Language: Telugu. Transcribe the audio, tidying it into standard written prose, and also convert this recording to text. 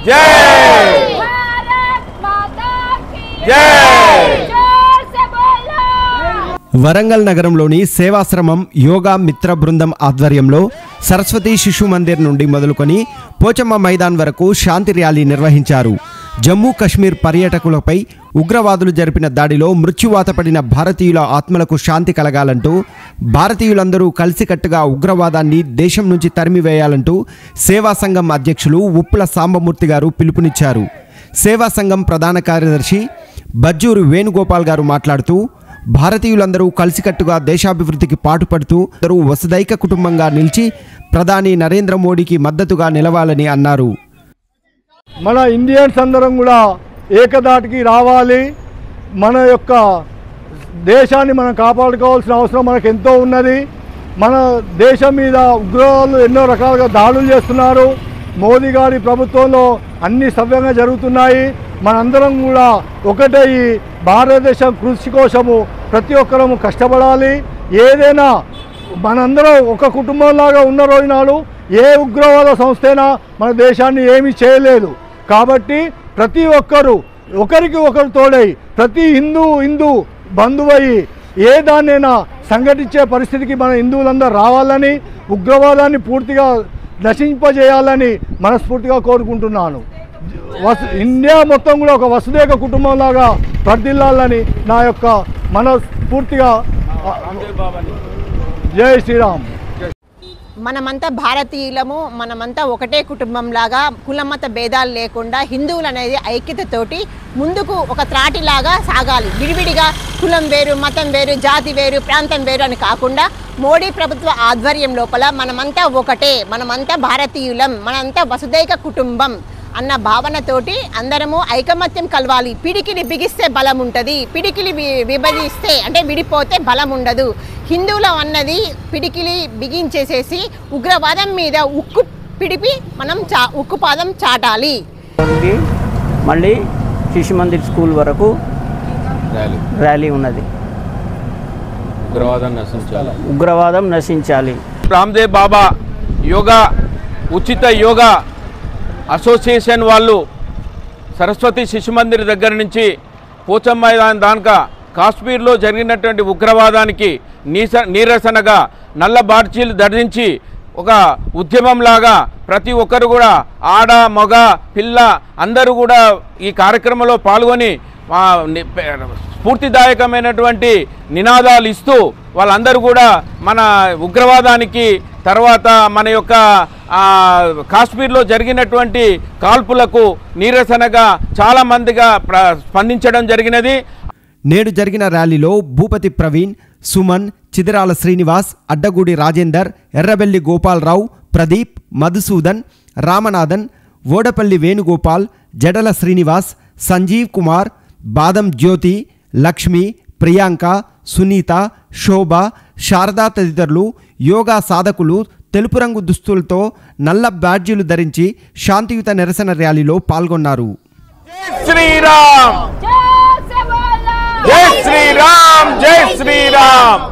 जय వరంగల్ నగరంలోని సేవాశ్రమం యోగా మిత్ర బృందం ఆధ్వర్యంలో సరస్వతి శిశు మందిర్ నుండి మొదలుకొని పోచమ్మ మైదాన్ వరకు శాంతి ర్యాలీ నిర్వహించారు. జమ్మూ కశ్మీర్ పర్యాటకులపై ఉగ్రవాదులు జరిపిన దాడిలో మృత్యువాత పడిన భారతీయుల ఆత్మలకు శాంతి కలగాలంటూ భారతీయులందరూ కలిసికట్టుగా ఉగ్రవాదాన్ని దేశం నుంచి తరిమివేయాలంటూ సేవా సంఘం అధ్యక్షులు ఉప్పుల సాంబమూర్తి గారు పిలుపునిచ్చారు. సేవా సంఘం ప్రధాన కార్యదర్శి బజ్జూరు వేణుగోపాల్ గారు మాట్లాడుతూ భారతీయులందరూ కలిసికట్టుగా దేశాభివృద్ధికి పాటుపడుతూ అందరూ వసుదైక కుటుంబంగా నిలిచి ప్రధాని నరేంద్ర మోడీకి మద్దతుగా నిలవాలని అన్నారు. మన ఇండియన్స్ అందరం కూడా ఏకదాటికి రావాలి. మన యొక్క దేశాన్ని మనం కాపాడుకోవాల్సిన అవసరం మనకు ఎంతో ఉన్నది. మన దేశం మీద ఉగ్రవాదులు ఎన్నో రకాలుగా దాడులు చేస్తున్నారు. మోదీ గారి ప్రభుత్వంలో అన్ని సవ్యంగా జరుగుతున్నాయి. మనందరం కూడా ఒకటై భారతదేశం కృషి కోసము ప్రతి ఒక్కరము కష్టపడాలి. ఏదైనా మనందరం ఒక కుటుంబంలాగా ఉన్న రోజునాడు ఏ ఉగ్రవాద సంస్థ అయినా మన దేశాన్ని ఏమీ చేయలేదు. కాబట్టి ప్రతి ఒక్కరూ ఒకరికి ఒకరు తోడై ప్రతి హిందూ బంధువై ఏ దాన్నైనా సంఘటించే పరిస్థితికి మన హిందువులందరూ రావాలని, ఉగ్రవాదాన్ని పూర్తిగా నశింపజేయాలని మనస్ఫూర్తిగా కోరుకుంటున్నాను. ఇండియా మొత్తం కూడా ఒక వసుదైక కుటుంబంలాగా వర్ధిల్లాలని నా యొక్క మనస్ఫూర్తిగా. జై శ్రీరామ్. మనమంతా భారతీయులము, మనమంతా ఒకటే కుటుంబంలాగా కులమత భేదాలు లేకుండా హిందువులు అనేది ఐక్యతతోటి ముందుకు ఒక త్రాటిలాగా సాగాలి. విడివిడిగా కులం వేరు, మతం వేరు, జాతి వేరు, ప్రాంతం వేరు అని కాకుండా మోడీ ప్రభుత్వ ఆధ్వర్యం లోపల మనమంతా ఒకటే, మనమంతా భారతీయులం, మనంతా వసుదైక కుటుంబం అన్న భావనతోటి అందరము ఐకమత్యం కలవాలి. పిడికిలి బిగిస్తే బలం ఉంటుంది, పిడికిలి విభజిస్తే అంటే విడిపోతే బలం ఉండదు. హిందువులం అన్నది పిడికిలి బిగించేసేసి ఉగ్రవాదం మీద ఉక్కు పిడిపి మనం ఉక్కుపాదం చాటాలి. మళ్ళీ శిశు మందిర్ స్కూల్ వరకు ర్యాలీ ఉన్నది. ఉగ్రవాదం నశించాలి. రామ్దేవ్ బాబా యోగా ఉచిత యోగా అసోసియేషన్ వాళ్ళు సరస్వతి శిశు మందిర్ దగ్గర నుంచి పోచమ్మ మైదాన్ దాకా కాశ్మీర్లో జరిగినటువంటి ఉగ్రవాదానికి నీరసనగా నల్ల బార్చీలు ధరించి ఒక ఉద్యమంలాగా ప్రతి ఒక్కరు కూడా ఆడ మగ పిల్ల అందరూ కూడా ఈ కార్యక్రమంలో పాల్గొని స్ఫూర్తిదాయకమైనటువంటి నినాదాలు ఇస్తూ వాళ్ళందరూ కూడా మన ఉగ్రవాదానికి తర్వాత మన యొక్క కాశ్మీర్లో జరిగినటువంటి కాల్పులకు నీరసనగా చాలామందిగా స్పందించడం జరిగినది. నేడు జరిగిన ర్యాలీలో భూపతి ప్రవీణ్, సుమన్, చిదిరాల శ్రీనివాస్, అడ్డగూడి రాజేందర్, ఎర్రబెల్లి గోపాలరావు, ప్రదీప్, మధుసూదన్, రామనాథన్, ఓడపల్లి వేణుగోపాల్, జడల శ్రీనివాస్, సంజీవ్ కుమార్, బాదం జ్యోతి, లక్ష్మి, ప్రియాంక, సునీత, శోభ, శారదా తదితరులు యోగా సాధకులు తెలుపు రంగు దుస్తులతో నల్ల బ్యాడ్జీలు ధరించి శాంతియుత నిరసన ర్యాలీలో పాల్గొన్నారు. జై శ్రీరామ్, జై శ్రీరామ్, జై శ్రీరామ్.